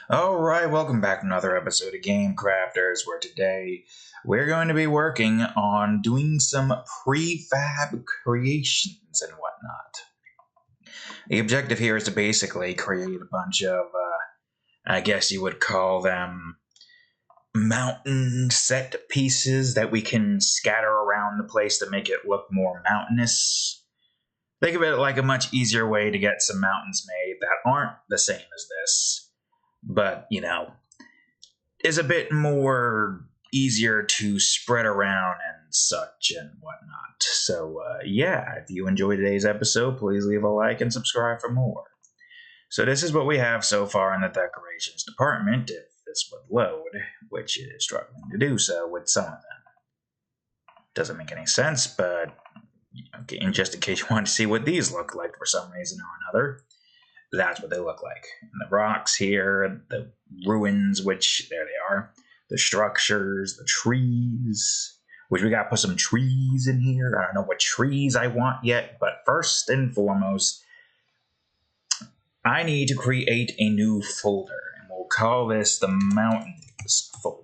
Alright, welcome back to another episode of Game Crafters, where today we're going to be working on doing some prefab creations and whatnot. The objective here is to basically create a bunch of, I guess you would call them mountain set pieces that we can scatter around the place to make it look more mountainous. Think of it like a much easier way to get some mountains made that aren't the same as this, but, is a bit more easier to spread around and such and whatnot. So, if you enjoyed today's episode, please leave a like and subscribe for more. So this is what we have so far in the decorations department, if this would load, which it is struggling to do so with some of them. Doesn't make any sense, but just in case you want to see what these look like for some reason or another, that's what they look like. And the rocks here, the ruins, which, there they are, the structures, the trees, which we gotta put some trees in here. I don't know what trees I want yet, but first and foremost, I need to create a new folder, and we'll call this the Mountains folder.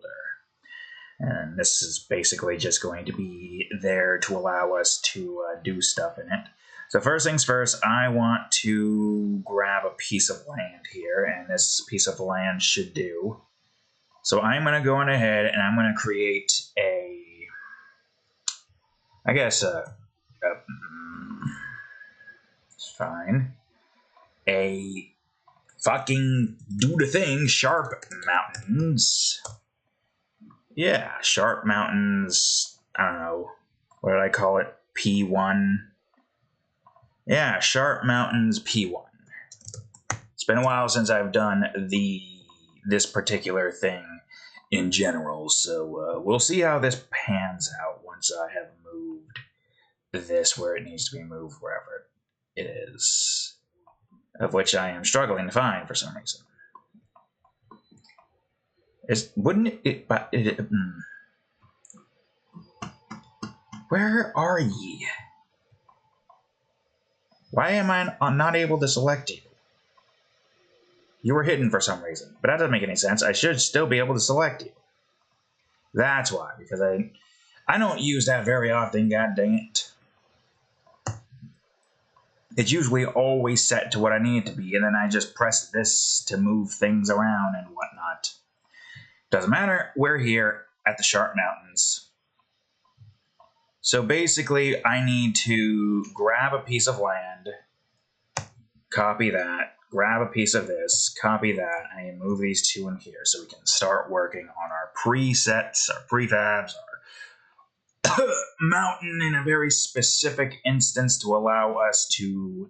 And this is basically just going to be there to allow us to do stuff in it. So first things first, I want to grab a piece of land here, and this piece of land should do. So I'm going to go on ahead and I'm going to create fine, a fucking do the thing, sharp mountains. Yeah, sharp mountains, I don't know, what did I call it, P1? Yeah, Sharp Mountains P1. It's been a while since I've done this particular thing in general, so we'll see how this pans out once I have moved this where it needs to be moved, wherever it is, of which I am struggling to find for some reason. Where are ye? Why am I not able to select you? You were hidden for some reason, but that doesn't make any sense. I should still be able to select you. That's why, because I don't use that very often, god dang it. It's usually always set to what I need it to be, and then I just press this to move things around and whatnot. Doesn't matter, we're here at the Sharp Mountains. So basically, I need to grab a piece of land, copy that, grab a piece of this, copy that, and move these two in here so we can start working on our presets, our prefabs, our mountain in a very specific instance to allow us to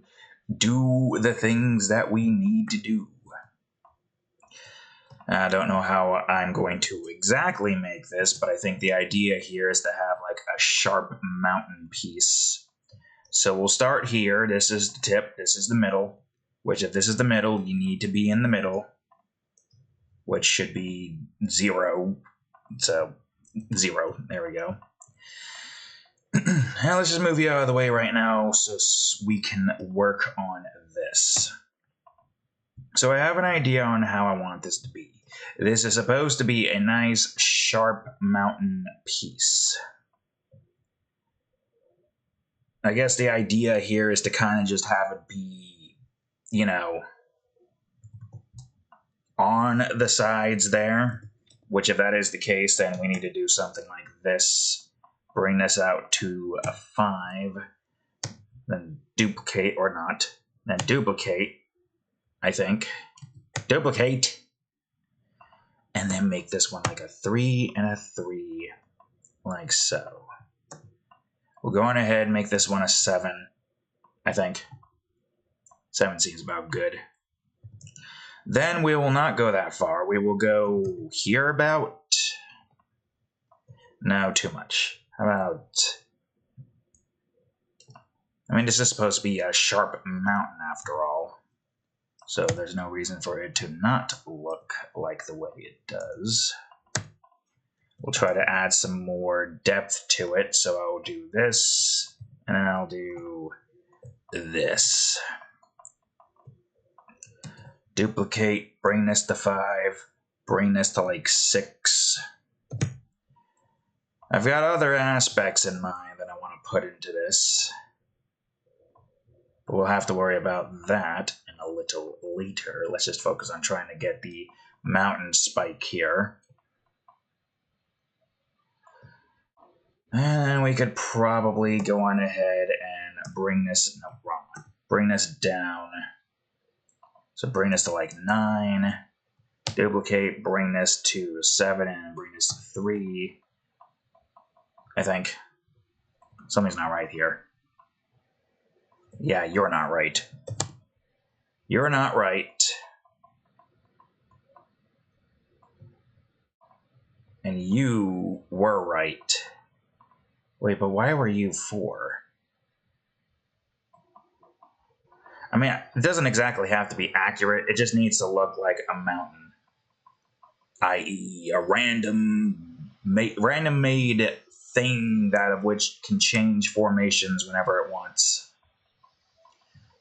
do the things that we need to do. I don't know how I'm going to exactly make this, but I think the idea here is to have like a sharp mountain piece. So we'll start here. This is the tip. This is the middle, which if this is the middle, you need to be in the middle, which should be 0. So 0. There we go. Now let's just move you out of the way right now so we can work on this. So I have an idea on how I want this to be. This is supposed to be a nice, sharp mountain piece. I guess the idea here is to kind of just have it be, on the sides there. Which, if that is the case, then we need to do something like this. Bring this out to a 5. Then duplicate, or not. Then duplicate, I think. Duplicate. And then make this one like a 3 and a 3, like so. We'll go on ahead and make this one a 7, I think. 7 seems about good. Then we will not go that far. We will go here about. No, too much. How about. This is supposed to be a sharp mountain after all. So there's no reason for it to not look like the way it does. We'll try to add some more depth to it. So I'll do this, and then I'll do this. Duplicate, bring this to 5, bring this to like 6. I've got other aspects in mind that I want to put into this, but we'll have to worry about that in a little later. Let's just focus on trying to get the mountain spike here. And we could probably go on ahead and bring this, no, wrong one. Bring this down. So bring this to like 9. Duplicate, bring this to 7, and bring this to 3. I think. Something's not right here. Yeah, you're not right. You're not right. And you were right. Wait, but why were you 4? I mean, it doesn't exactly have to be accurate. It just needs to look like a mountain. I.e. a random made thing that of which can change formations whenever it wants.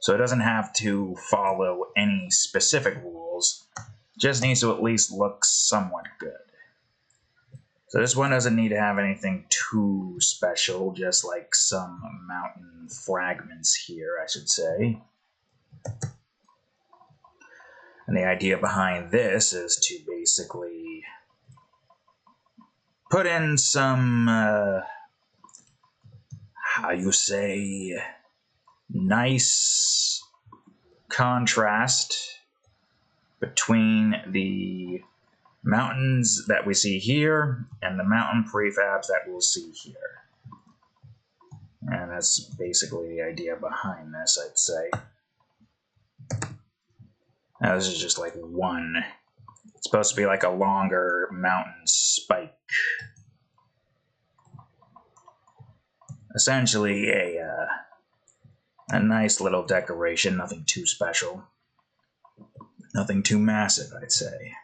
So it doesn't have to follow any specific rules. It just needs to at least look somewhat good. So this one doesn't need to have anything too special, just like some mountain fragments here, I should say. And the idea behind this is to basically put in some, how you say, nice contrast between the mountains that we see here and the mountain prefabs that we'll see here. And that's basically the idea behind this, I'd say. Now this is just like one. It's supposed to be like a longer mountain spike. Essentially a nice little decoration, nothing too special. Nothing too massive, I'd say.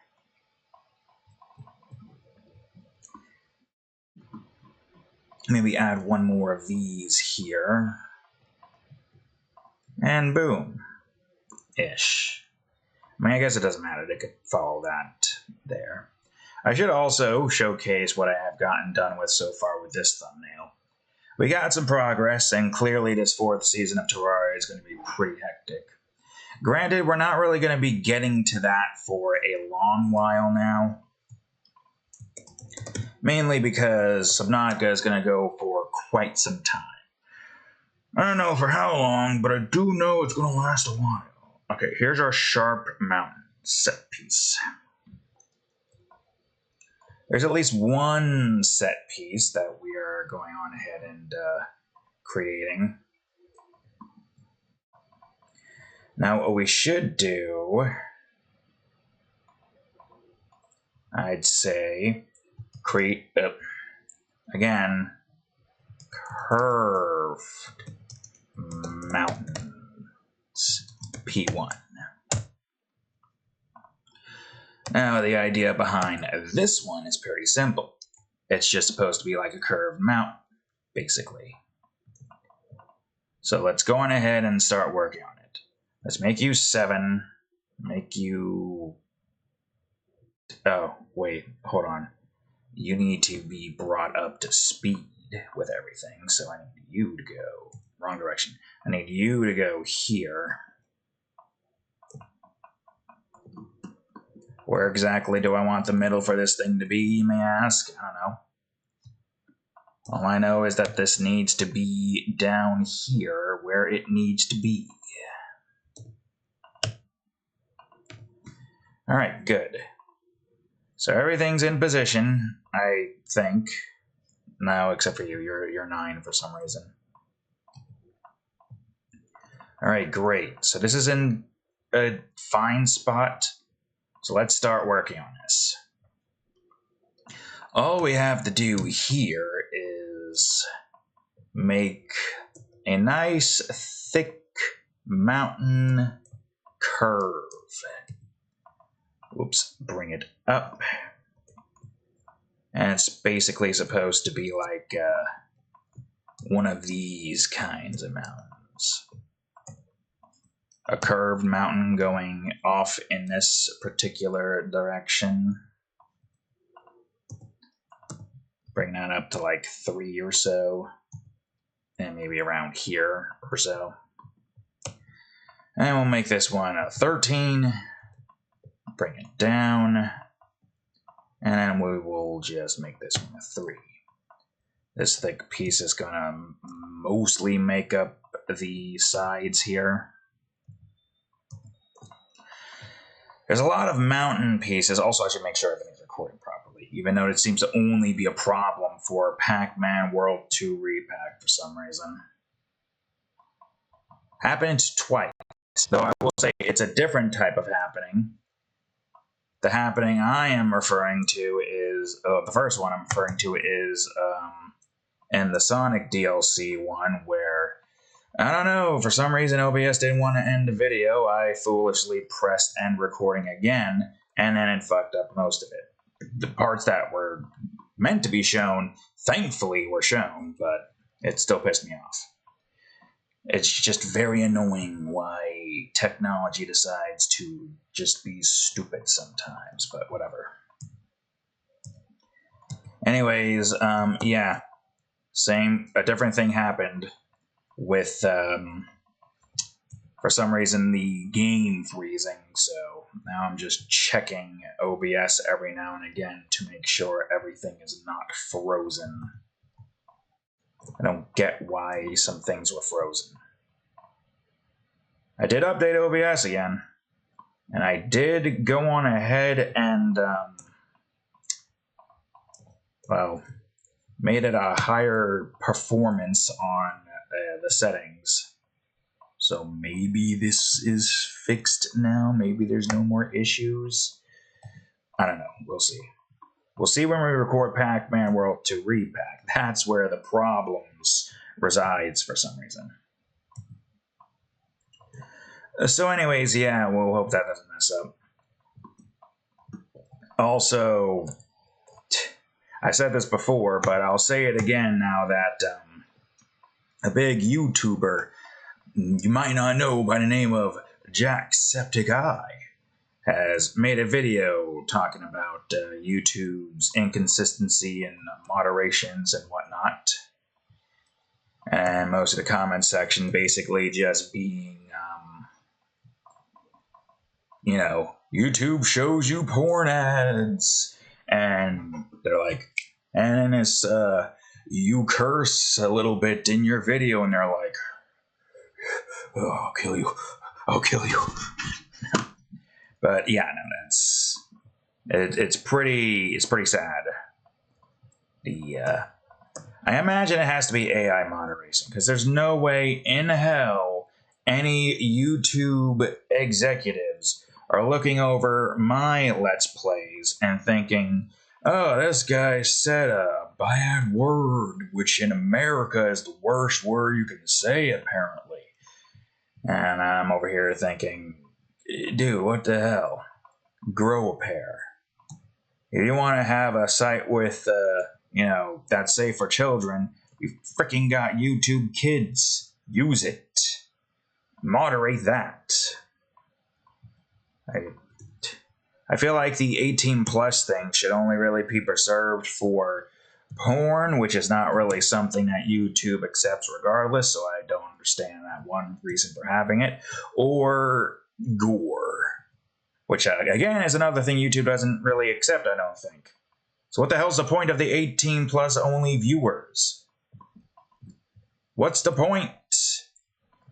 Maybe add one more of these here. And boom. Ish. I mean, I guess it doesn't matter. They could follow that there. I should also showcase what I have gotten done with so far with this thumbnail. We got some progress, and clearly this 4th season of Terraria is going to be pretty hectic. Granted, we're not really going to be getting to that for a long while now. Mainly because Subnautica is going to go for quite some time. I don't know for how long, but I do know it's going to last a while. Okay, here's our Sharp Mountain set piece. There's at least one set piece that we are going on ahead and creating. Now, what we should do, I'd say, create, again, curved mountains, P1. Now, the idea behind this one is pretty simple. It's just supposed to be like a curved mountain, basically. So let's go on ahead and start working on it. Let's make you 7, make you... Oh, wait, hold on. You need to be brought up to speed with everything, so I need you to go... Wrong direction. I need you to go here. Where exactly do I want the middle for this thing to be, you may ask? I don't know. All I know is that this needs to be down here where it needs to be. Alright, good. So everything's in position, I think. No, except for you. You're 9 for some reason. Alright, great. So this is in a fine spot. So let's start working on this. All we have to do here is make a nice thick mountain curve. Whoops, bring it up. And it's basically supposed to be like one of these kinds of mountains. a curved mountain going off in this particular direction. Bring that up to like 3 or so, and maybe around here or so. And we'll make this one a 13. Bring it down, and then we will just make this one a 3. This thick piece is gonna mostly make up the sides here. There's a lot of mountain pieces. Also, I should make sure everything's recording properly, even though it seems to only be a problem for Pac-Man World 2 Repack for some reason. Happened twice, though I will say it's a different type of happening. The happening I am referring to is, the first one I'm referring to is in the Sonic DLC one, where, I don't know, for some reason OBS didn't want to end the video. I foolishly pressed end recording again, and then it fucked up most of it. The parts that were meant to be shown, thankfully, were shown, but it still pissed me off. It's just very annoying why technology decides to just be stupid sometimes, but whatever. Anyways, yeah. A different thing happened with, for some reason, the game freezing, so now I'm just checking OBS every now and again to make sure everything is not frozen. I don't get why some things were frozen. I did update OBS again, and I did go on ahead and, well, made it a higher performance on the settings. So maybe this is fixed now. Maybe there's no more issues. I don't know. We'll see. We'll see when we record Pac-Man World 2 Repack. That's where the problems resides for some reason. So anyways, yeah, we'll hope that doesn't mess up. Also, I said this before, but I'll say it again now that a big YouTuber you might not know by the name of Jacksepticeye has made a video talking about YouTube's inconsistency and moderations and whatnot. And most of the comment section basically just being, you know, YouTube shows you porn ads. And they're like, and it's, you curse a little bit in your video. And they're like, oh, I'll kill you. I'll kill you. But yeah, no, it's pretty sad. I imagine it has to be AI moderation, because there's no way in hell any YouTube executives are looking over my Let's Plays and thinking, oh, this guy said a bad word, which in America is the worst word you can say, apparently. And I'm over here thinking, dude, what the hell? Grow a pair. If you want to have a site with, you know, that's safe for children, you've freaking got YouTube Kids. Use it. Moderate that. I feel like the 18 plus thing should only really be preserved for porn, which is not really something that YouTube accepts regardless, so I don't understand that one reason for having it. Or gore, which again is another thing YouTube doesn't really accept, I don't think. So what the hell's the point of the 18 plus only viewers? What's the point?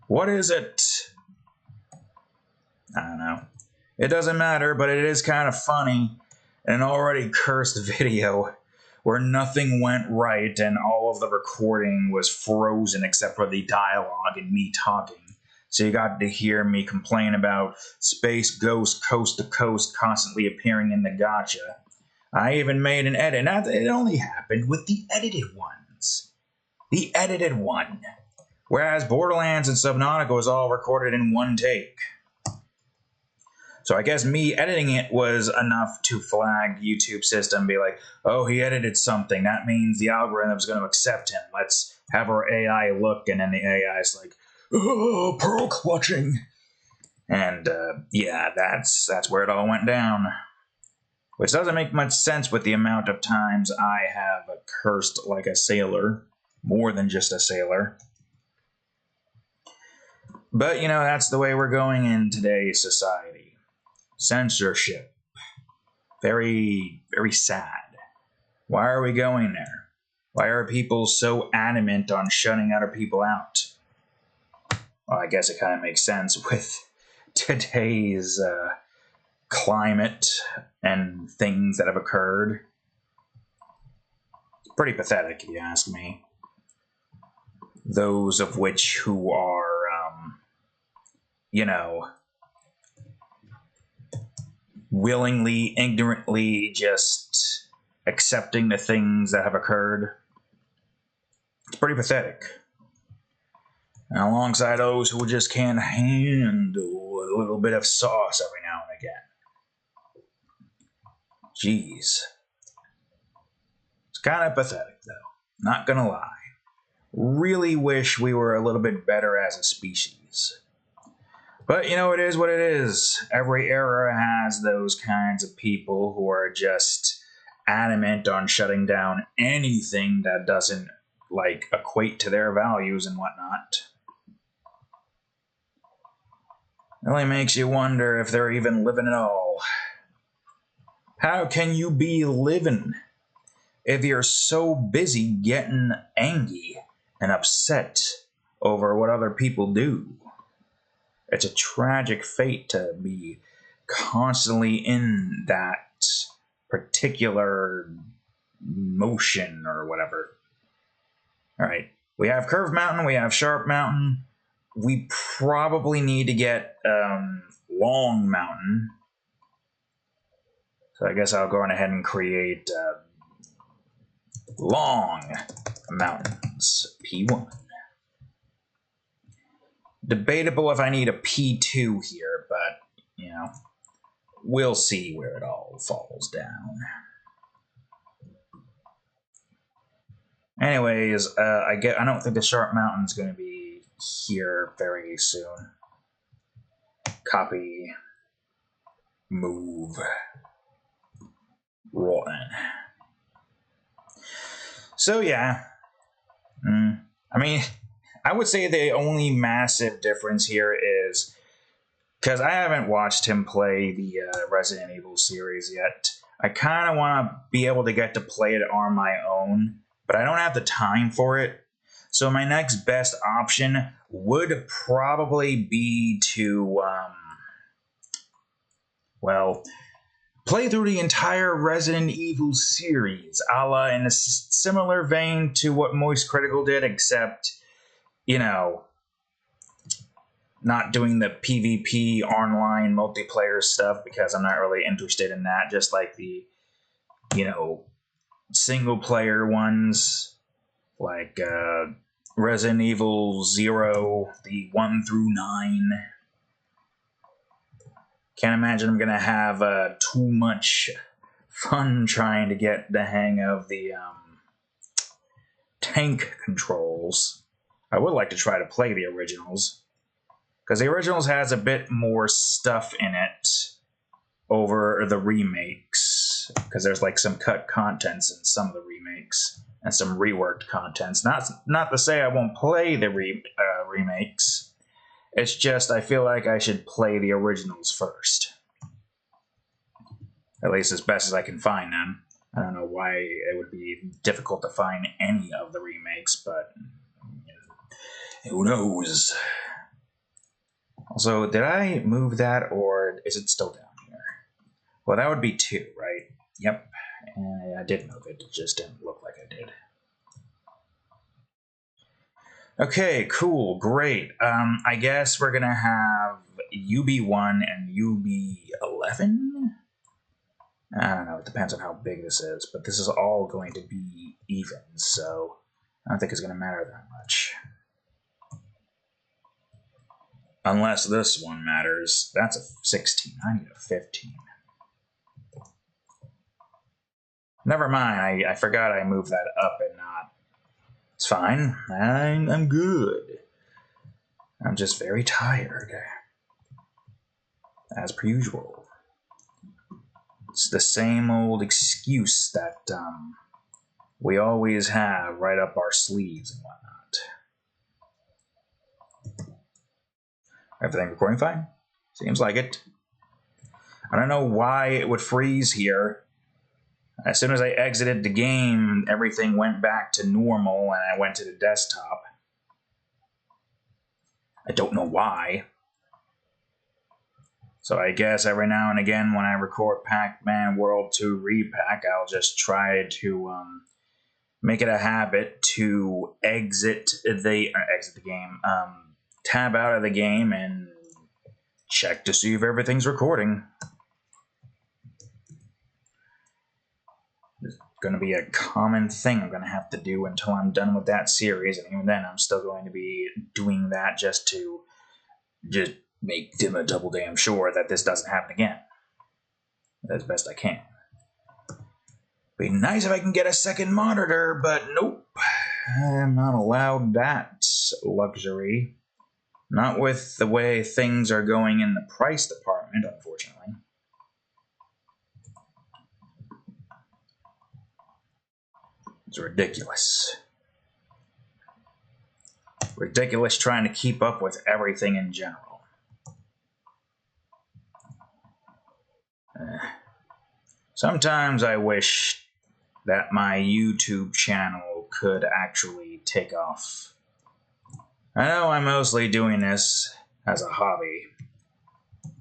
What is it? I don't know. It doesn't matter, but it is kind of funny. An already cursed video where nothing went right and all of the recording was frozen except for the dialogue and me talking. So you got to hear me complain about Space Ghost Coast to Coast constantly appearing in the gacha. I even made an edit. Now, it only happened with the edited ones. The edited one. Whereas Borderlands and Subnautica was all recorded in one take. So I guess me editing it was enough to flag YouTube system, be like, oh, he edited something. That means the algorithm's going to accept him. Let's have our AI look. And then the AI is like, oh, pearl clutching. And yeah, that's where it all went down. Which doesn't make much sense with the amount of times I have cursed like a sailor, more than just a sailor. But, you know, that's the way we're going in today's society. Censorship. Very, very sad. Why are we going there? Why are people so adamant on shutting other people out? Well, I guess it kind of makes sense with today's climate and things that have occurred. It's pretty pathetic, if you ask me. Those of which who are, you know, willingly, ignorantly just accepting the things that have occurred. It's pretty pathetic. And alongside those who just can't handle a little bit of sauce every now and again. Jeez. It's kind of pathetic, though. Not gonna lie. Really wish we were a little bit better as a species. But, you know, it is what it is. Every era has those kinds of people who are just adamant on shutting down anything that doesn't, like, equate to their values and whatnot. It really makes you wonder if they're even living at all. How can you be living if you're so busy getting angry and upset over what other people do? It's a tragic fate to be constantly in that particular motion or whatever. All right, we have Curved Mountain, we have Sharp Mountain. We probably need to get Long Mountain. So I guess I'll go on ahead and create Long Mountains, P1. Debatable if I need a P2 here, but, you know, we'll see where it all falls down. Anyways, I don't think the Sharp Mountain's going to be here very soon. Copy. Move. Rotten. So, yeah. I mean, I would say the only massive difference here is, because I haven't watched him play the Resident Evil series yet, I kind of want to be able to get to play it on my own, but I don't have the time for it. So my next best option would probably be to, play through the entire Resident Evil series, a la in a similar vein to what Moist Critical did, except, you know, not doing the PvP online multiplayer stuff because I'm not really interested in that. Just like the, you know, single player ones, like Resident Evil 0, the 1 through 9. Can't imagine I'm gonna have too much fun trying to get the hang of the tank controls. I would like to try to play the originals, because the originals has a bit more stuff in it over the remakes, because there's like some cut contents in some of the remakes and some reworked contents. Not to say I won't play the remakes. It's just I feel like I should play the originals first, at least as best as I can find them. I don't know why it would be difficult to find any of the remakes, but who knows? Also, did I move that, or is it still down here? Well, that would be 2, right? Yep, and I did move it. It just didn't look like I did. Okay, cool, great. I guess we're gonna have UB1 and UB11? I don't know, it depends on how big this is, but this is all going to be even, so I don't think it's gonna matter that much. Unless this one matters. That's a 16. I need a 15. Never mind. I forgot I moved that up and not. It's fine. I'm good. I'm just very tired. as per usual. It's the same old excuse that we always have right up our sleeves and whatnot. Everything recording fine? Seems like it. I don't know why it would freeze here. As soon as I exited the game, everything went back to normal and I went to the desktop. I don't know why. So I guess every now and again when I record Pac-Man World 2 Repack, I'll just try to make it a habit to exit the game, tab out of the game and check to see if everything's recording. It's going to be a common thing I'm going to have to do until I'm done with that series, and even then I'm still going to be doing that just to make double damn sure that this doesn't happen again. As best I can. Be nice if I can get a second monitor, but nope. I'm not allowed that luxury. Not with the way things are going in the price department, unfortunately. It's ridiculous. Ridiculous trying to keep up with everything in general. Sometimes I wish that my YouTube channel could actually take off. I know I'm mostly doing this as a hobby,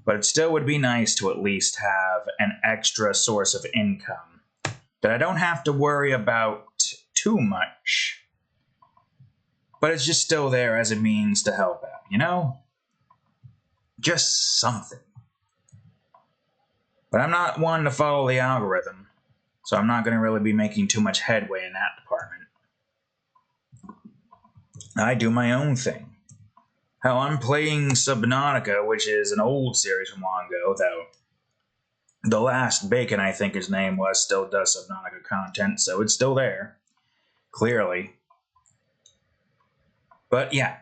but it still would be nice to at least have an extra source of income that I don't have to worry about too much, but it's just still there as a means to help out, you know? Just something. But I'm not one to follow the algorithm, so I'm not going to really be making too much headway in that department. I do my own thing. Hell, I'm playing Subnautica, which is an old series from long ago, though the last Bacon, I think his name was, still does Subnautica content, so it's still there. Clearly. But yeah,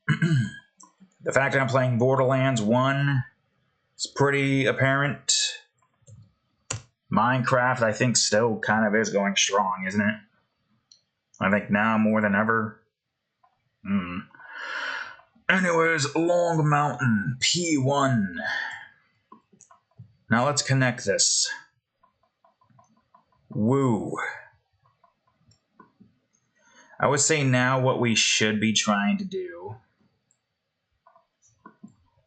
the fact that I'm playing Borderlands 1 is pretty apparent. Minecraft, I think, still kind of is going strong, isn't it? I think now more than ever. Anyways, Long Mountain, P1. Now let's connect this. Woo. I would say now what we should be trying to do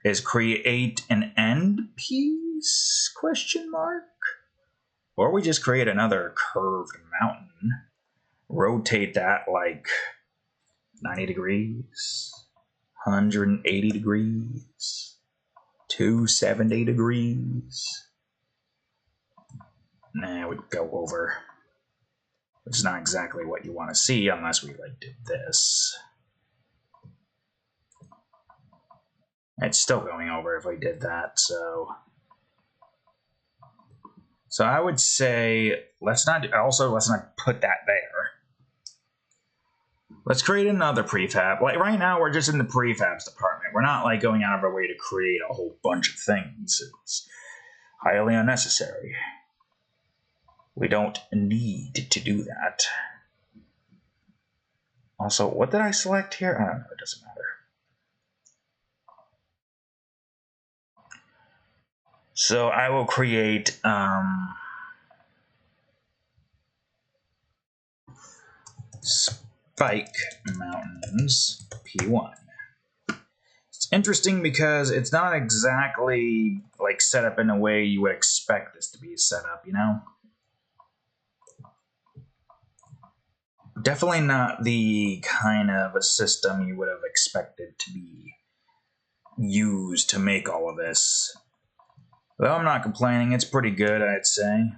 is create an end piece, question mark? Or we just create another curved mountain, rotate that like 90 degrees, 180 degrees, 270 degrees. Nah, we'd go over. Which is not exactly what you want to see unless we like did this. It's still going over if we did that, so I would say let's not put that there. Let's create another prefab. Like right now we're just in the prefabs department. We're not like going out of our way to create a whole bunch of things. It's highly unnecessary. We don't need to do that. Also, what did I select here? I don't know, it doesn't matter. So I will create Spike Mountains P1. It's interesting because it's not exactly like set up in a way you would expect this to be set up, you know? Definitely not the kind of a system you would have expected to be used to make all of this. Though I'm not complaining, it's pretty good, I'd say.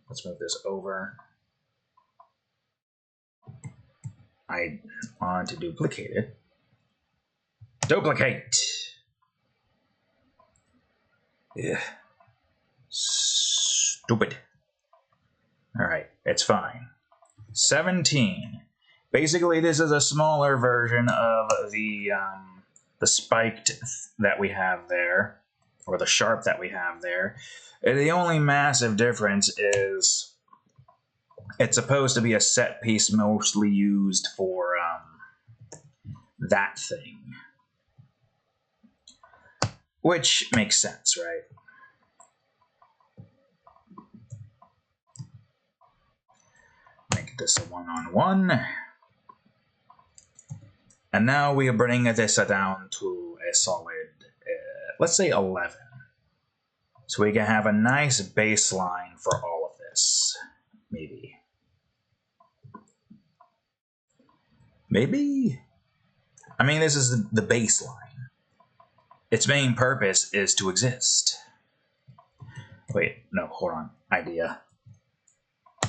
Let's move this over. I want to duplicate it. Duplicate! Yeah. Stupid. Alright, it's fine. 17. Basically, this is a smaller version of the spiked that we have there. or the sharp that we have there. The only massive difference is it's supposed to be a set piece mostly used for that thing. Which makes sense, right? Make this a 1-on-1. And now we are bringing this down to a solid, let's say 11. So we can have a nice baseline for all of this. Maybe. Maybe? I mean, this is the baseline. Its main purpose is to exist. Wait, no, hold on. Idea.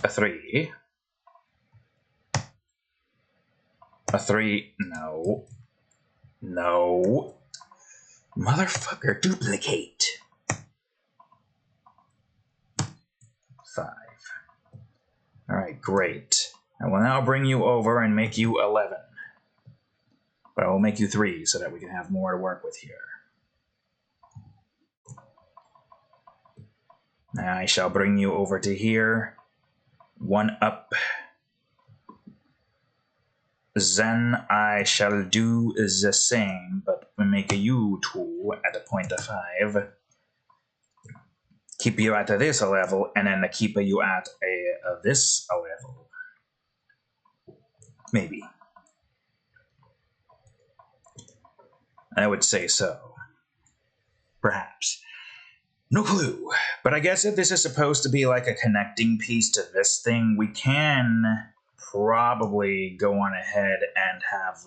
A 3. A 3. No. No. Motherfucker, duplicate. 5. Alright, great. I will now bring you over and make you 11. But I will make you 3 so that we can have more to work with here. I shall bring you over to here. 1 up. Then I shall do the same, but we make a U2 at a point of 5. Keep you at this level, and then keep you at this level. Maybe. I would say so. Perhaps. No clue. But I guess if this is supposed to be like a connecting piece to this thing, we can probably go on ahead and have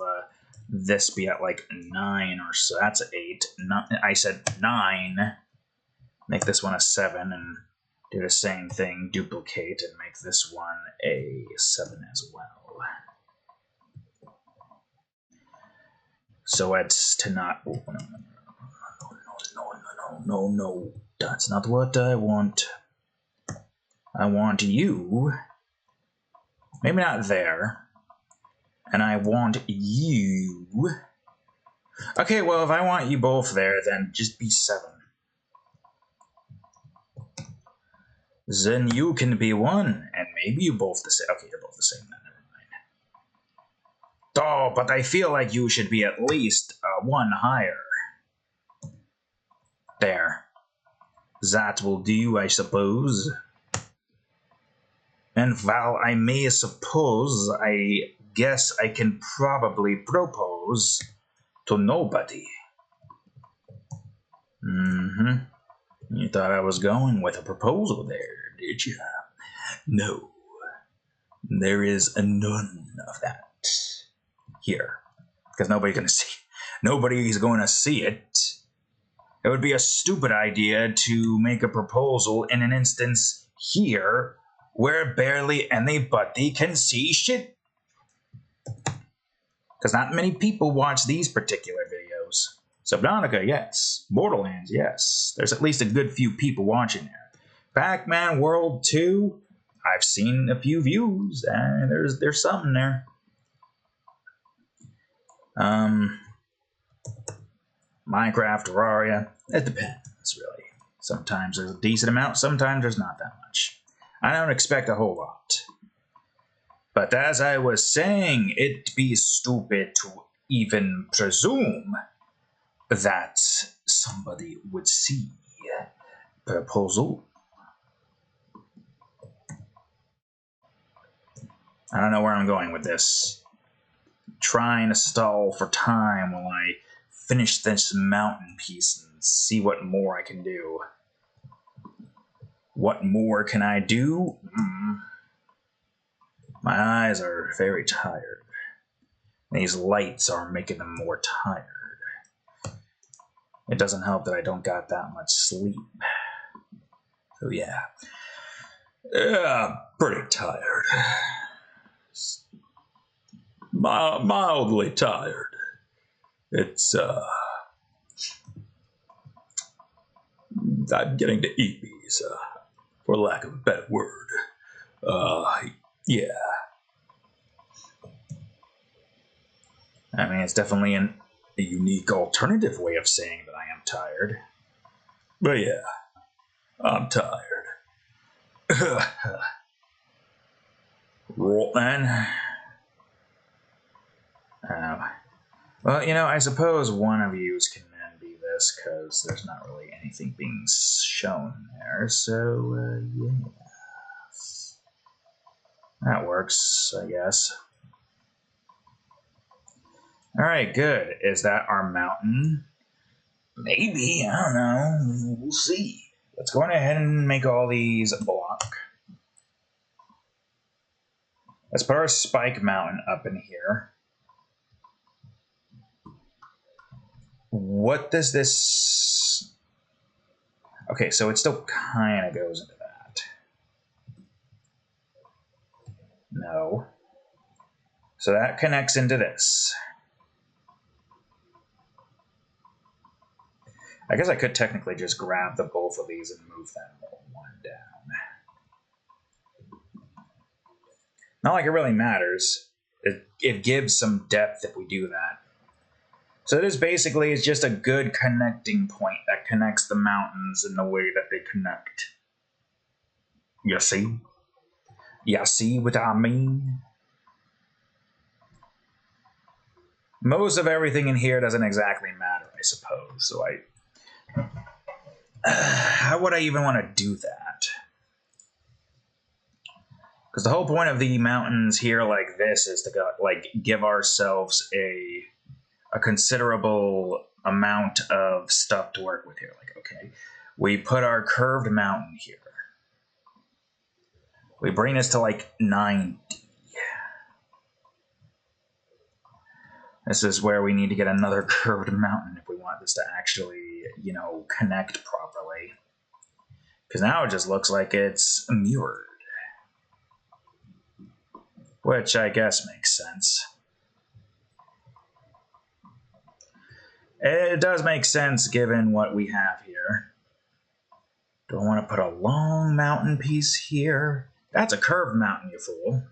this be at like 9 or so. That's 8. I said 9. Make this one a 7 and do the same thing. Duplicate and make this one a 7 as well. So it's to not... Oh, no. That's not what I want. I want you. Maybe not there. And I want you. Okay, well, if I want you both there, then just be 7. Then you can be 1, and maybe you both the same. Okay, you're both the same then. Never mind. Oh, but I feel like you should be at least 1 higher. There. That will do, I suppose. And while I may suppose, I guess I can probably propose to nobody. You thought I was going with a proposal there, did you? No. There is none of that here. Because nobody's going to see. Nobody's going to see it. It would be a stupid idea to make a proposal in an instance here where barely anybody can see shit. Because not many people watch these particular videos. Subnautica, yes. Borderlands, yes. There's at least a good few people watching there. Pac-Man World 2, I've seen a few views. There's something there. Minecraft, Terraria, it depends, really. Sometimes there's a decent amount, sometimes there's not that much. I don't expect a whole lot. But as I was saying, it'd be stupid to even presume that somebody would see proposal. I don't know where I'm going with this. Trying to stall for time while I finish this mountain piece and see what more I can do. What more can I do? My eyes are very tired. These lights are making them more tired. It doesn't help that I don't got that much sleep. So yeah. Yeah, pretty tired. Mildly tired. It's, I'm getting to eepies, for lack of a better word. Yeah. I mean, it's definitely a unique alternative way of saying that I am tired. But yeah, I'm tired. Right, man. Well, you know, I suppose one of you can then be this, because there's not really anything being shown there, so, yeah. That works, I guess. Alright, good. Is that our mountain? Maybe, I don't know. We'll see. Let's go ahead and make all these block. Let's put our spike mountain up in here. What does this... Okay, so it still kind of goes into that. No. So that connects into this. I guess I could technically just grab the both of these and move them one down. Not like it really matters. It gives some depth if we do that. So this basically is just a good connecting point that connects the mountains in the way that they connect. You see? You see what I mean? Most of everything in here doesn't exactly matter, I suppose. So how would I even want to do that? Because the whole point of the mountains here like this is to give ourselves a considerable amount of stuff to work with here. Like, okay, we put our curved mountain here. We bring this to like 90. This is where we need to get another curved mountain if we want this to actually, you know, connect properly. Because now it just looks like it's mirrored. Which I guess makes sense. It does make sense given what we have here. Do I want to put a long mountain piece here? That's a curved mountain, you fool.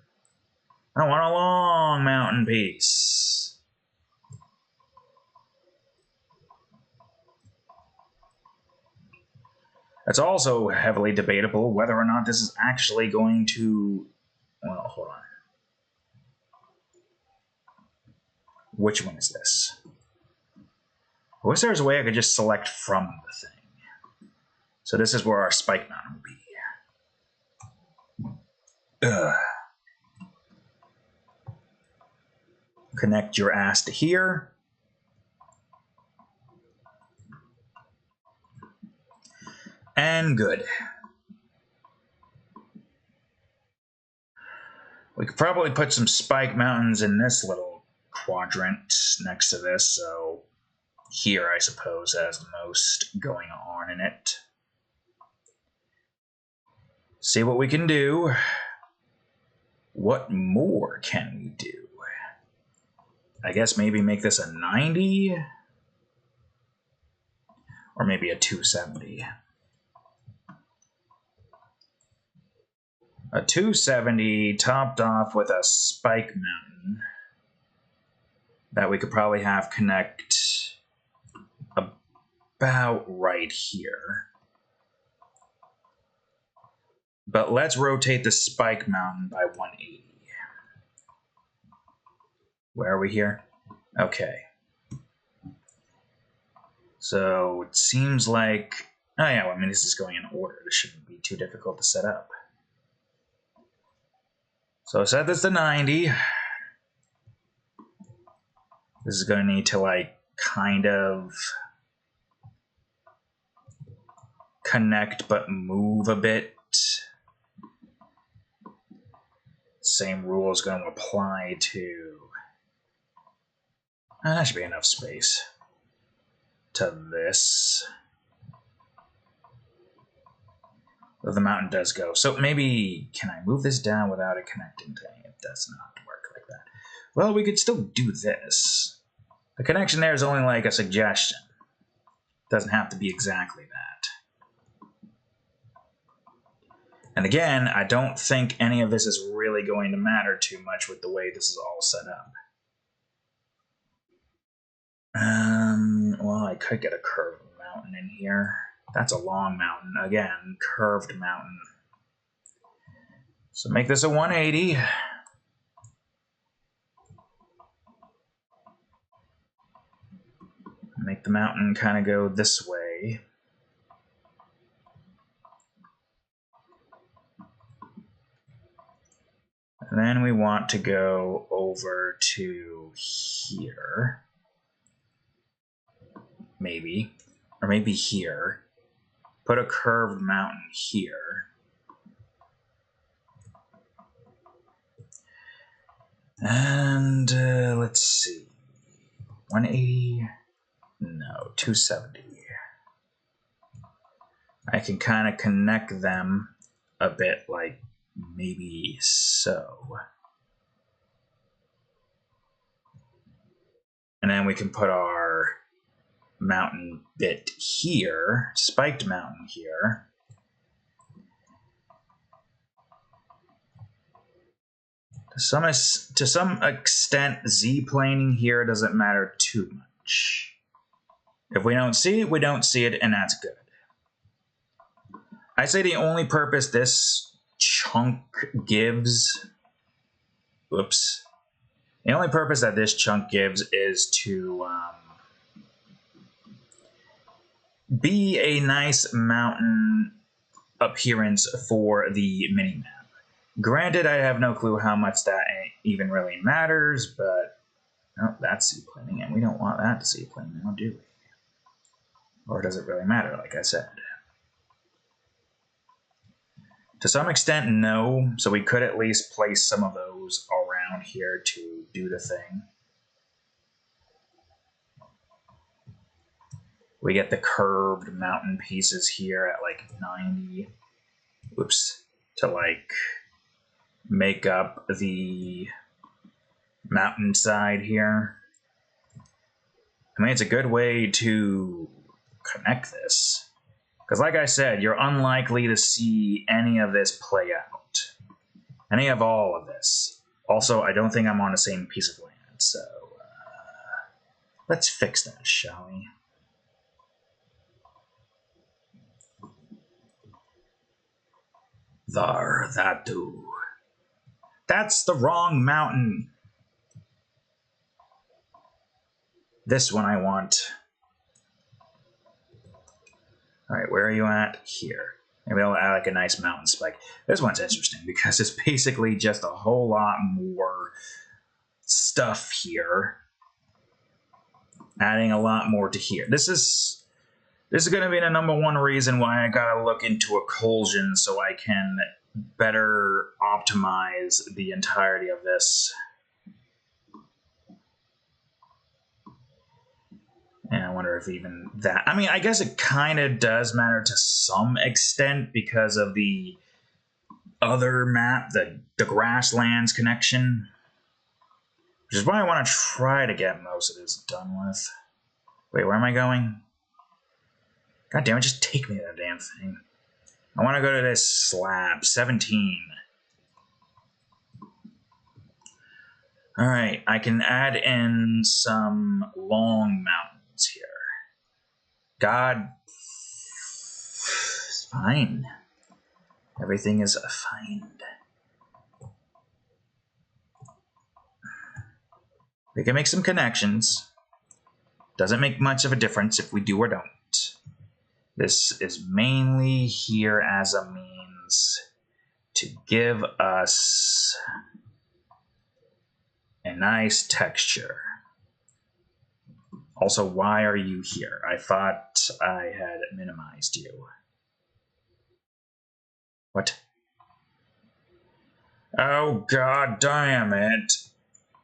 I want a long mountain piece. It's also heavily debatable whether or not this is actually going to... Well, hold on. Which one is this? I wish there was a way I could just select from the thing. So this is where our spike mountain would be. Ugh. Connect your ass to here. And good. We could probably put some spike mountains in this little quadrant next to this, so here I suppose has the most going on in it. See what we can do. What more can we do? I guess maybe make this a 90? Or maybe a 270. A 270 topped off with a spike mountain that we could probably have connect about right here. But let's rotate the spike mountain by 180. Where are we here? Okay. So it seems like... Oh yeah, well, I mean, this is going in order. This shouldn't be too difficult to set up. So set this to 90. This is going to need to, like, kind of connect but move a bit. Same rule is going to apply to... that should be enough space. To this. Though the mountain does go. So maybe, can I move this down without it connecting to it? It does not work like that. Well, we could still do this. The connection there is only like a suggestion. It doesn't have to be exactly that. And again, I don't think any of this is really going to matter too much with the way this is all set up. Well, I could get a curved mountain in here. That's a long mountain. Again, curved mountain. So make this a 180. Make the mountain kind of go this way. And then we want to go over to here. Maybe. Or maybe here. Put a curved mountain here. And let's see. 180. No, 270. I can kind of connect them a bit like maybe so. And then we can put our mountain bit here, spiked mountain here. To some extent, Z-planing here doesn't matter too much. If we don't see it, we don't see it, and that's good. I say the only purpose this chunk gives, whoops, the only purpose that this chunk gives is to be a nice mountain appearance for the mini-map. Granted, I have no clue how much that even really matters, but oh, that's Z-planing, and we don't want that to Z-plane now, do we? Or does it really matter, like I said? To some extent, no, so we could at least place some of those around here to do the thing. We get the curved mountain pieces here at like 90. Oops. To like make up the mountainside here. I mean, it's a good way to connect this. Because like I said, you're unlikely to see any of this play out. Any of all of this. Also, I don't think I'm on the same piece of land, so let's fix that, shall we? Thar, that do. That's the wrong mountain. This one I want. All right, where are you at? Here. Maybe I'll add like a nice mountain spike. This one's interesting because it's basically just a whole lot more stuff here. Adding a lot more to here. This is going to be the #1 reason why I gotta look into occlusion so I can better optimize the entirety of this. And I wonder if even that... I mean, I guess it kind of does matter to some extent because of the other map, the grasslands connection. Which is why I want to try to get most of this done with. Wait, where am I going? God damn it, just take me to that damn thing. I want to go to this slab, 17. Alright, I can add in some long mountains here. God, it's fine. Everything is fine. We can make some connections. Doesn't make much of a difference if we do or don't. This is mainly here as a means to give us a nice texture. Also, why are you here? I thought I had minimized you. What? Oh, god damn it.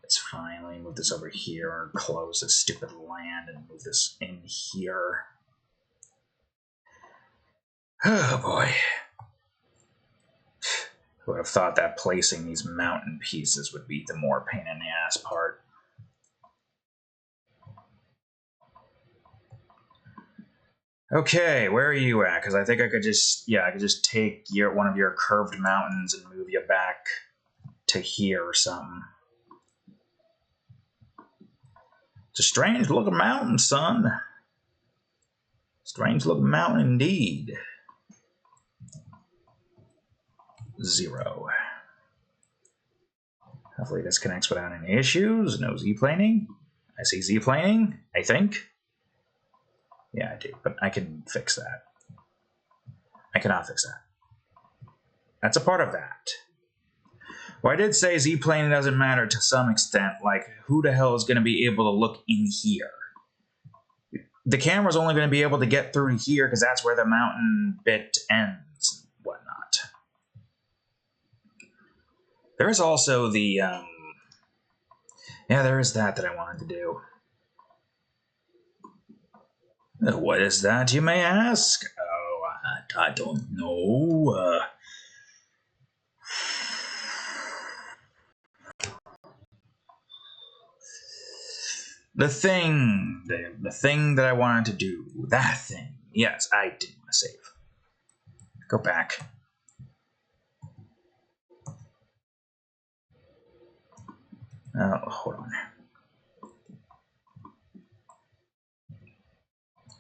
It's fine. Let me move this over here or close this stupid land and move this in here. Oh boy. Who would have thought that placing these mountain pieces would be the more pain in the ass part? Okay, where are you at? Because I think I could just, I could just take one of your curved mountains and move you back to here or something. It's a strange looking mountain, son. Strange looking mountain indeed. 0. Hopefully this connects without any issues. No Z-planing. I see Z-planing, I think. Yeah, I do, but I can fix that. I cannot fix that. That's a part of that. Well, I did say Z-planing doesn't matter to some extent. Like, who the hell is going to be able to look in here? The camera's only going to be able to get through here because that's where the mountain bit ends and whatnot. There's also the, yeah, there is that I wanted to do. What is that, you may ask? Oh, I don't know. The thing that I wanted to do, that thing. Yes, I did want to save. Go back. Oh, hold on.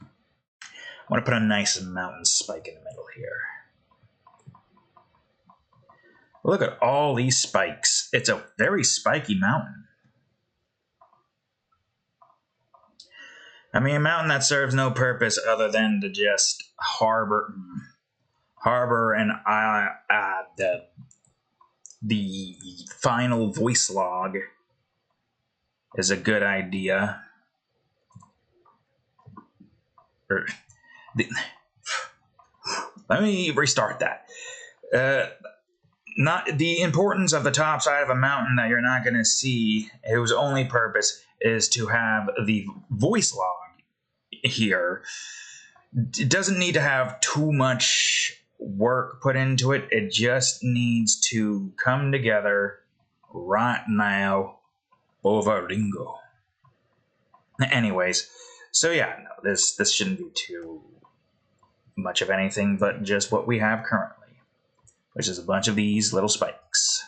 I want to put a nice mountain spike in the middle here. Look at all these spikes. It's a very spiky mountain. I mean, a mountain that serves no purpose other than to just harbor and the final voice log is a good idea. Let me restart that. Not the importance of the top side of a mountain that you're not going to see, whose only purpose is to have the voice log here. It doesn't need to have too much work put into it. It just needs to come together right now over Ringo. Anyways, so yeah, no, this shouldn't be too much of anything but just what we have currently, which is a bunch of these little spikes.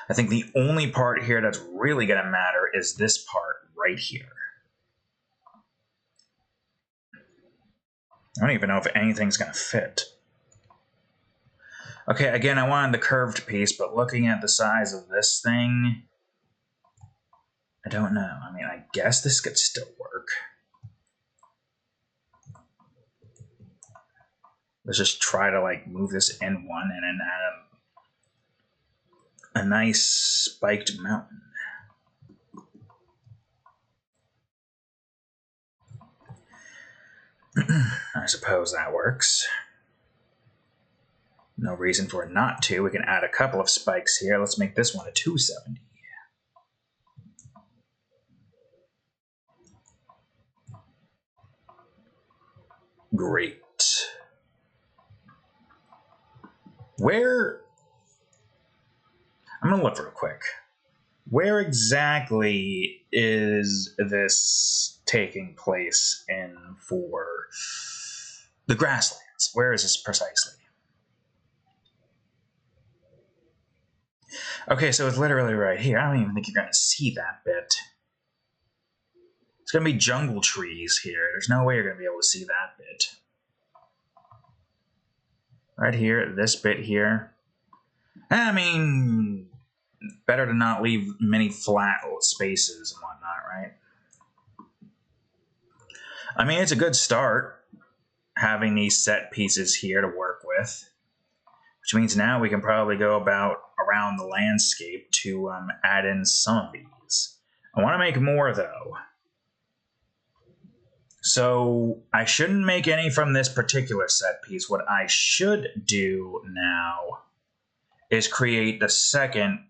I think the only part here that's really going to matter is this part right here. I don't even know if anything's going to fit. Okay, again, I wanted the curved piece, but looking at the size of this thing, I don't know. I mean, I guess this could still work. Let's just try to like move this in one and then add a nice spiked mountain. I suppose that works. No reason for it not to. We can add a couple of spikes here. Let's make this one a 270. Great. Where... I'm going to look real quick. Where exactly is this taking place in for the grasslands? Where is this precisely? Okay, so it's literally right here. I don't even think you're going to see that bit. It's going to be jungle trees here. There's no way you're going to be able to see that bit. Right here, this bit here. I mean, better to not leave many flat spaces and whatnot, right? I mean, it's a good start having these set pieces here to work with, which means now we can probably go about around the landscape to add in some of these. I want to make more though. So I shouldn't make any from this particular set piece. What I should do now is create the second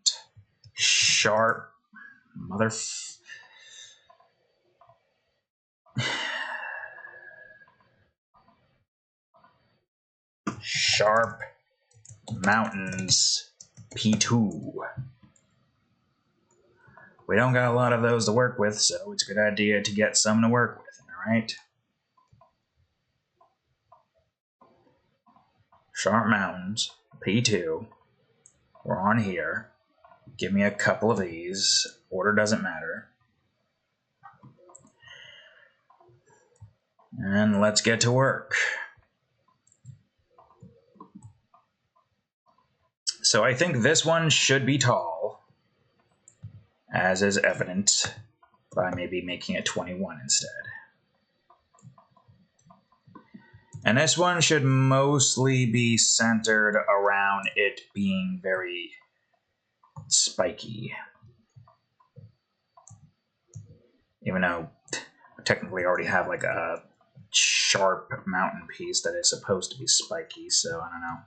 sharp sharp mountains P2. We don't got a lot of those to work with, so it's a good idea to get some to work with, all right? Sharp mountains P2. We're on here. Give me a couple of these. Order doesn't matter. And let's get to work. So I think this one should be tall, as is evident by maybe making it 21 instead. And this one should mostly be centered around it being very spiky. Even though I technically already have like a sharp mountain piece that is supposed to be spiky, so I don't know.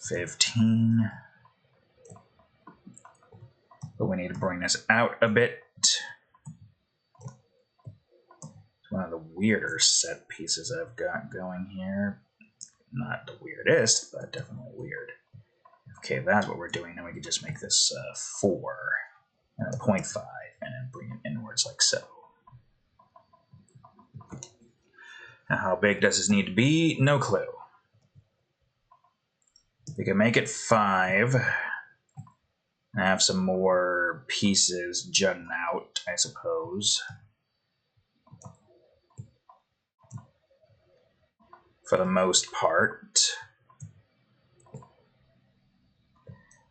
15. But we need to bring this out a bit. It's one of the weirder set pieces I've got going here. Not the weirdest, but definitely weird. Okay, that's what we're doing. Then we can just make this 4 and a 0.5 and then bring it inwards like so. Now, how big does this need to be? No clue. We can make it 5 and have some more pieces jutting out, I suppose. For the most part.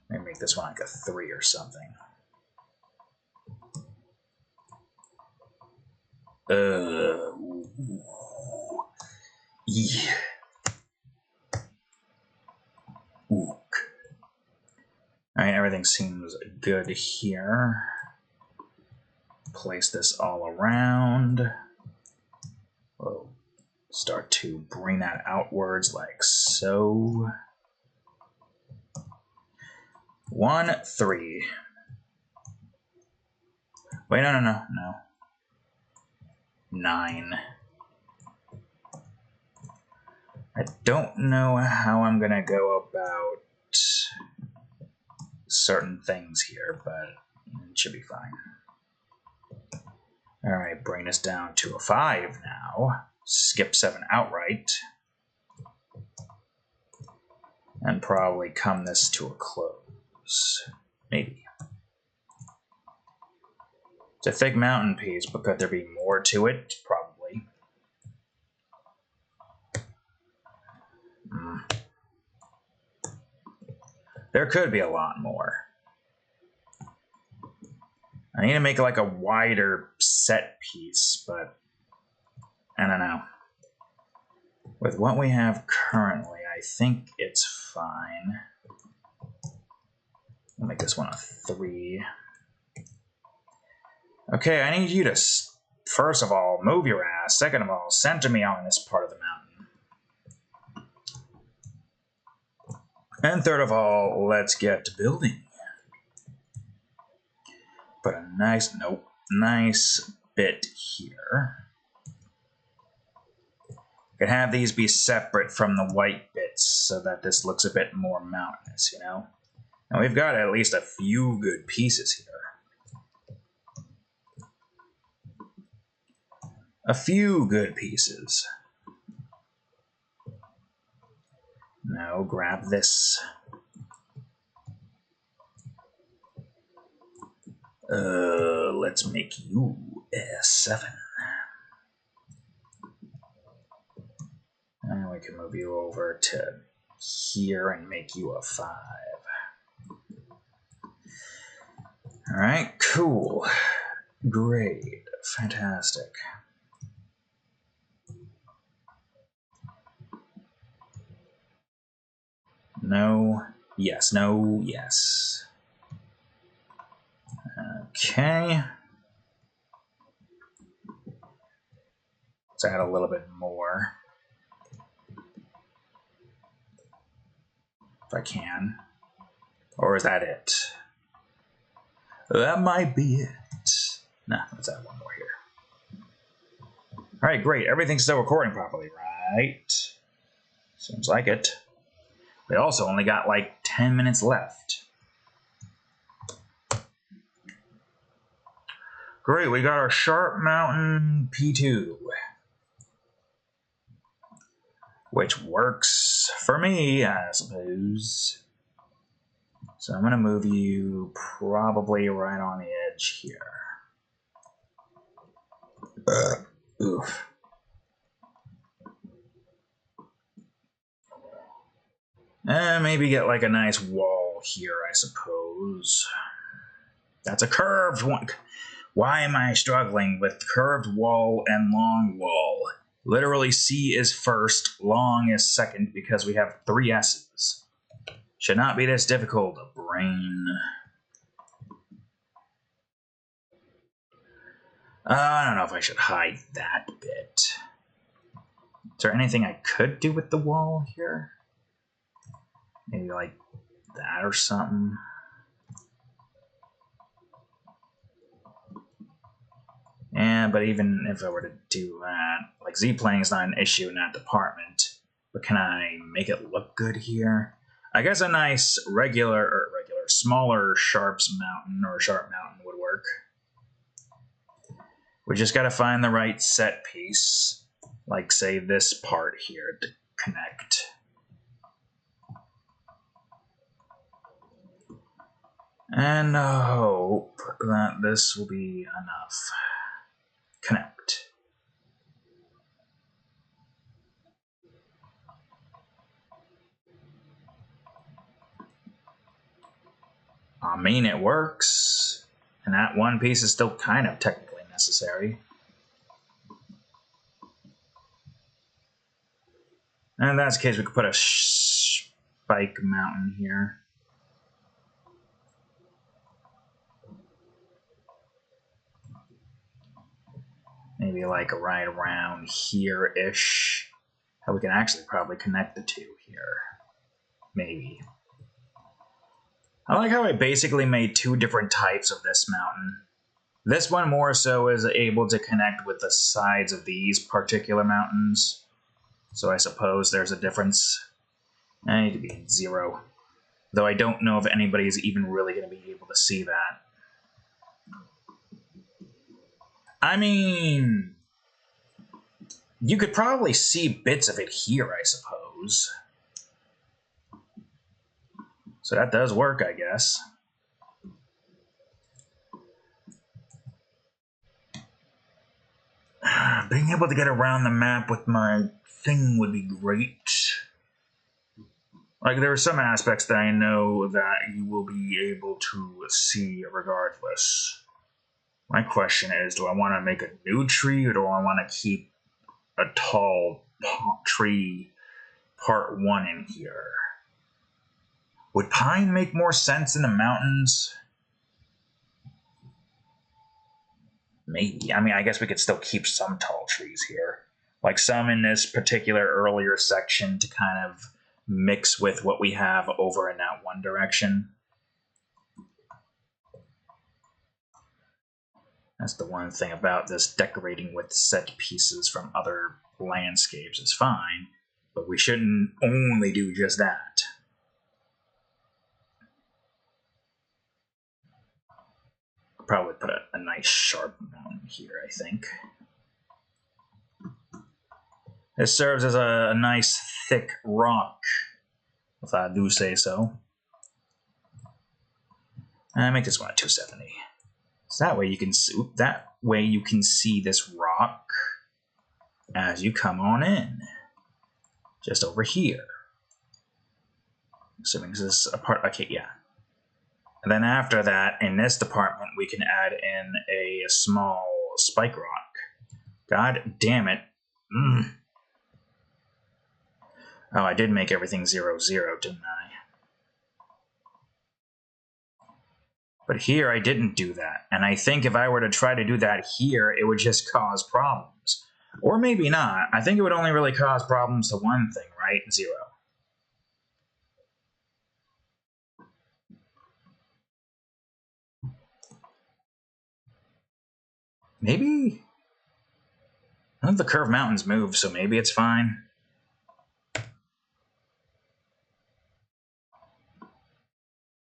Maybe make this one like a 3 or something. Yeah. Ook. Alright, everything seems good here. Place this all around. We'll start to bring that outwards like so. 1, 3. Wait, no. 9. I don't know how I'm gonna go about certain things here, but it should be fine. Alright, bring this down to a 5 now. Skip 7 outright. And probably come this to a close. Maybe. It's a thick mountain piece, but could there be more to it? Probably. There could be a lot more. I need to make like a wider set piece, but I don't know. With what we have currently, I think it's fine. I'll make this one a 3. Okay, I need you to, first of all, move your ass. Second of all, center me on this part of the mountain. And third of all, let's get to building. Put a nice bit here. Could have these be separate from the white bits so that this looks a bit more mountainous, you know? Now we've got at least a few good pieces here. A few good pieces. Now grab this. Let's make you a 7. And we can move you over to here and make you a 5. Alright, cool. Great. Fantastic. No, yes, no, yes. Okay. Let's add a little bit more. If I can. Or is that it? That might be it. Nah, let's add one more here. Alright, great. Everything's still recording properly, right? Seems like it. We also only got like 10 minutes left. Great, we got our Sharp Mountain P2. Which works for me, I suppose. So I'm going to move you probably right on the edge here. Oof. Maybe get like a nice wall here, I suppose. That's a curved one. Why am I struggling with curved wall and long wall? Literally, C is first, long is second, because we have 3 S's. Should not be this difficult, brain. I don't know if I should hide that bit. Is there anything I could do with the wall here? Maybe like that or something. Yeah, but even if I were to do that, like Z-planing is not an issue in that department. But can I make it look good here? I guess a nice smaller sharps mountain or sharp mountain would work. We just got to find the right set piece, like say this part here to connect. And hope that this will be enough. Connect. I mean, it works. And that one piece is still kind of technically necessary. And in that case, we could put a spike mountain here. Maybe like right around here-ish. How we can actually probably connect the two here. Maybe. I like how I basically made 2 different types of this mountain. This one more so is able to connect with the sides of these particular mountains. So I suppose there's a difference. I need to be 0. Though I don't know if anybody's even really going to be able to see that. I mean, you could probably see bits of it here, I suppose. So that does work, I guess. Being able to get around the map with my thing would be great. Like, there are some aspects that I know that you will be able to see regardless. My question is, do I want to make a new tree, or do I want to keep a tall tree part 1 in here? Would pine make more sense in the mountains? Maybe. I mean, I guess we could still keep some tall trees here. Like some in this particular earlier section to kind of mix with what we have over in that one direction. That's the one thing about this decorating with set pieces from other landscapes is fine, but we shouldn't only do just that. Probably put a nice sharp mountain here, I think. This serves as a nice thick rock, if I do say so. I make this one at 270. So that way you can see this rock as you come on in, just over here. Assuming this is a part. Okay, yeah. And then after that, in this department, we can add in a small spike rock. God damn it. Oh, I did make everything 0, 0, didn't I? But here I didn't do that. And I think if I were to try to do that here, it would just cause problems. Or maybe not. I think it would only really cause problems to one thing, right? 0. Maybe? None of the curved mountains move, so maybe it's fine.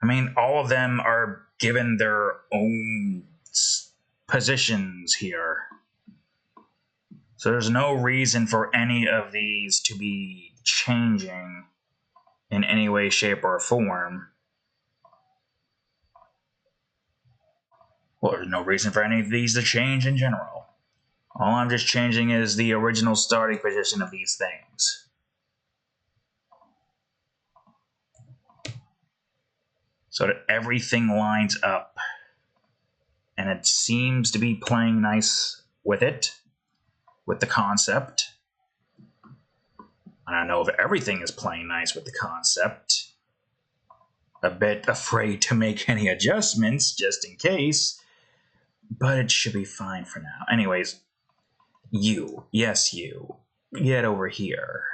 I mean, all of them are given their own positions here. So there's no reason for any of these to be changing in any way, shape, or form. Well, there's no reason for any of these to change in general. All I'm just changing is the original starting position of these things. So that everything lines up. And it seems to be playing nice with it, with the concept. I don't know if everything is playing nice with the concept. A bit afraid to make any adjustments just in case, but it should be fine for now. Anyways, you, yes you, get over here.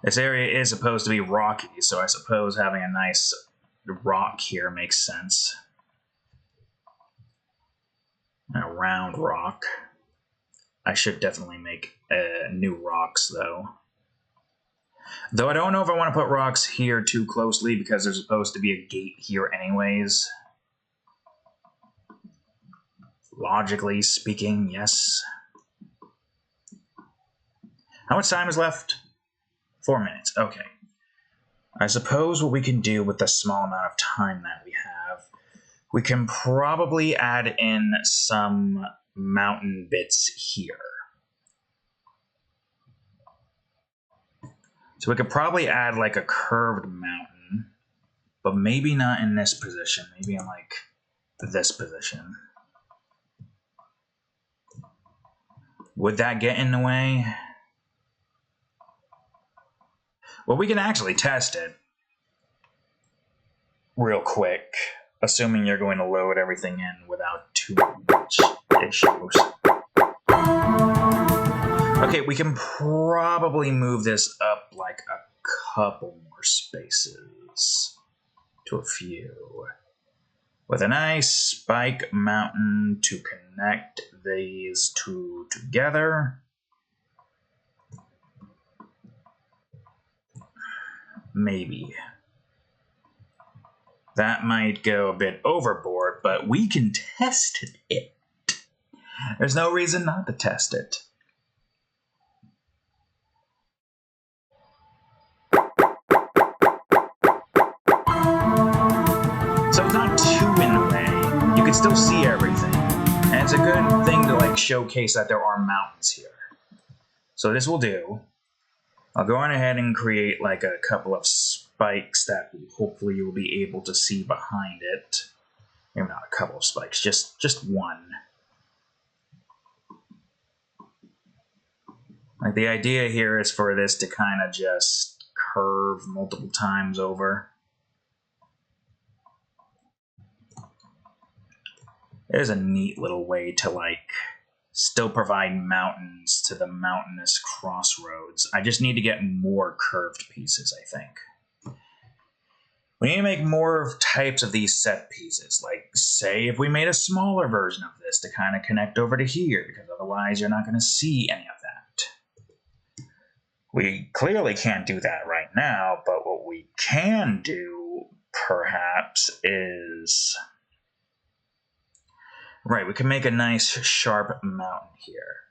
This area is supposed to be rocky, so I suppose having a nice rock here makes sense. A round rock. I should definitely make new rocks, though. Though I don't know if I want to put rocks here too closely because there's supposed to be a gate here anyways. Logically speaking, yes. How much time is left? 4 minutes. Okay. I suppose what we can do with the small amount of time that we have, we can probably add in some mountain bits here. So we could probably add like a curved mountain, but maybe not in this position. Maybe in like this position. Would that get in the way? Well, we can actually test it real quick, assuming you're going to load everything in without too much issues. Okay, we can probably move this up like a couple more spaces to a few. With a nice spike mountain to connect these two together. Maybe. That might go a bit overboard, but we can test it. There's no reason not to test it. So it's not too in the way. You can still see everything. And it's a good thing to like showcase that there are mountains here. So this will do. I'll go on ahead and create like a couple of spikes that hopefully you'll be able to see behind it. Maybe not a couple of spikes, just one. Like the idea here is for this to kind of just curve multiple times over. It is a neat little way to like still provide mountains to the mountainous crossroads. I just need to get more curved pieces, I think. We need to make more types of these set pieces. Like, say, if we made a smaller version of this to kind of connect over to here, because otherwise you're not going to see any of that. We clearly can't do that right now, but what we can do, perhaps, is... Right, we can make a nice sharp mountain here.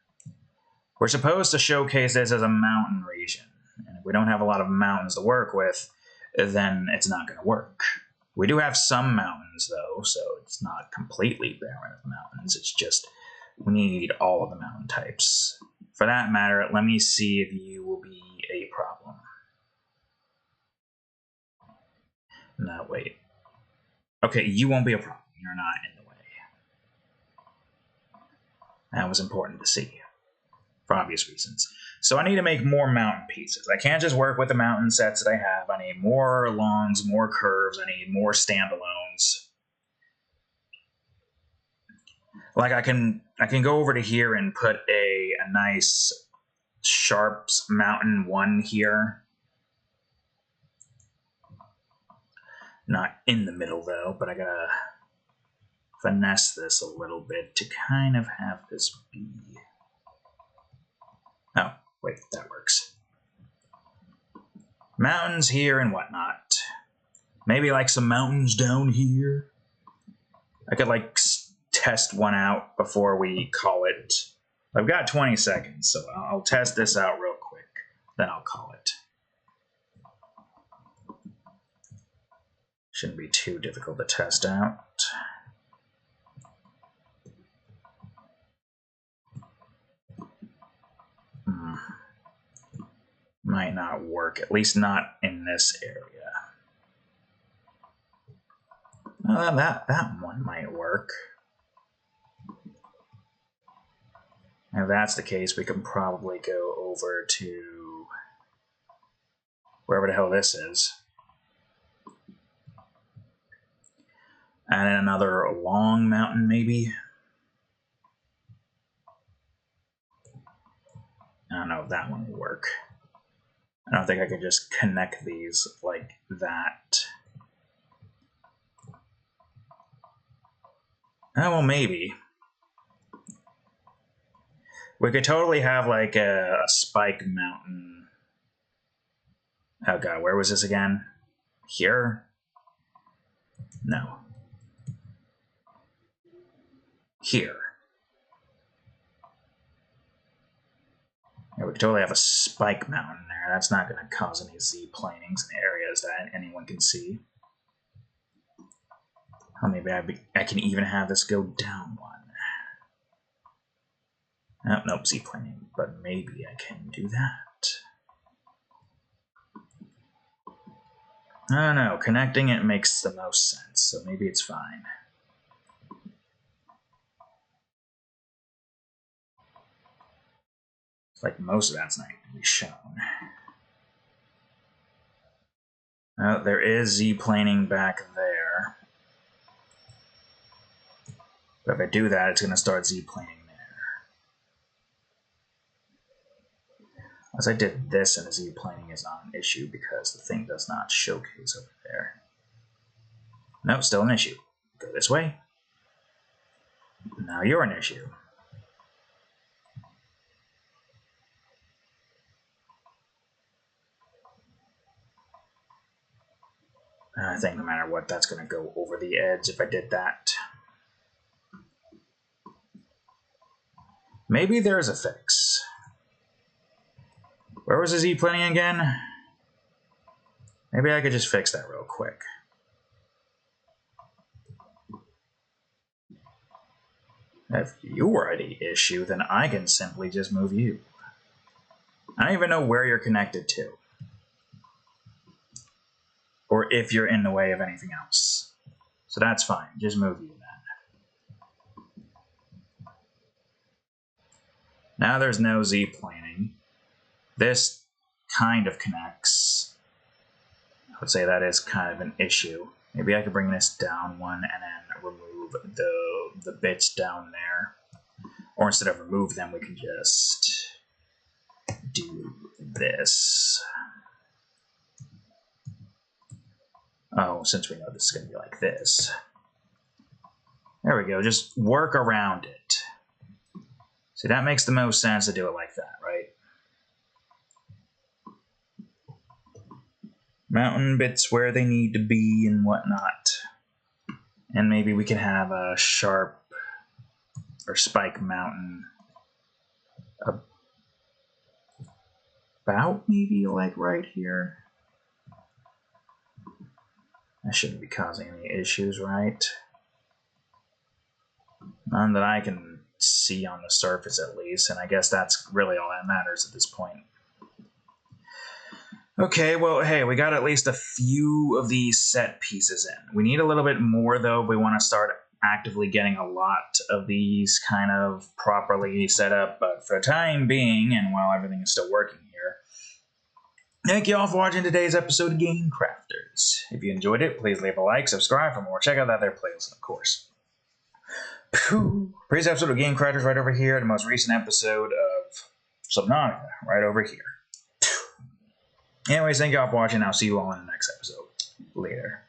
We're supposed to showcase this as a mountain region, and if we don't have a lot of mountains to work with, then it's not going to work. We do have some mountains, though, so it's not completely barren of mountains. It's just we need all of the mountain types. For that matter, let me see if you will be a problem. No, wait. Okay, you won't be a problem. You're not in the way. That was important to see, for obvious reasons. So I need to make more mountain pieces. I can't just work with the mountain sets that I have. I need more longs, more curves. I need more standalones. Like I can go over to here and put a nice sharp mountain one here. Not in the middle though, but I gotta finesse this a little bit to kind of have this be. Oh, wait, that works. Mountains here and whatnot. Maybe like some mountains down here. I could like test one out before we call it. I've got 20 seconds, so I'll test this out real quick. Then I'll call it. Shouldn't be too difficult to test out. might not work, at least not in this area. That one might work. If that's the case, we can probably go over to wherever the hell this is. And another long mountain, maybe? I don't know if that one will work. I don't think I could just connect these like that. Oh, well, maybe. We could totally have like a spike mountain. Oh god, where was this again? Here? No. Here. Yeah, we could totally have a spike mountain there. That's not going to cause any Z-planings in areas that anyone can see. Oh, maybe I can even have this go down one. Oh, nope, Z-planing. But maybe I can do that. I don't know. Connecting it makes the most sense, so maybe it's fine. It's like most of that's not going to be shown. Oh, there is Z-planing back there. But if I do that, it's going to start Z-planing there. As I did this, and the Z-planing is not an issue because the thing does not showcase over there. No, still an issue. Go this way. Now you're an issue. I think no matter what, that's going to go over the edge if I did that. Maybe there's a fix. Where was the Z-planing again? Maybe I could just fix that real quick. If you were the issue, then I can simply just move you. I don't even know where you're connected to. Or if you're in the way of anything else. So that's fine. Just move you then. Now there's no Z-planing. This kind of connects. I would say that is kind of an issue. Maybe I could bring this down one and then remove the bits down there. Or instead of remove them, we can just do this. Oh, since we know this is going to be like this. There we go. Just work around it. See, that makes the most sense to do it like that, right? Mountain bits where they need to be and whatnot. And maybe we can have a sharp or spike mountain about maybe like right here. That shouldn't be causing any issues, right? None that I can see on the surface at least, and I guess that's really all that matters at this point. Okay, well, hey, we got at least a few of these set pieces in. We need a little bit more, though, if we want to start actively getting a lot of these kind of properly set up. But for the time being, and while everything is still working here, thank you all for watching today's episode of Game Crafters. If you enjoyed it, please leave a like, subscribe for more, check out that other playlist, of course. Previous episode of Game Crafters right over here, the most recent episode of Subnautica right over here. Anyways, thank you all for watching. I'll see you all in the next episode. Later.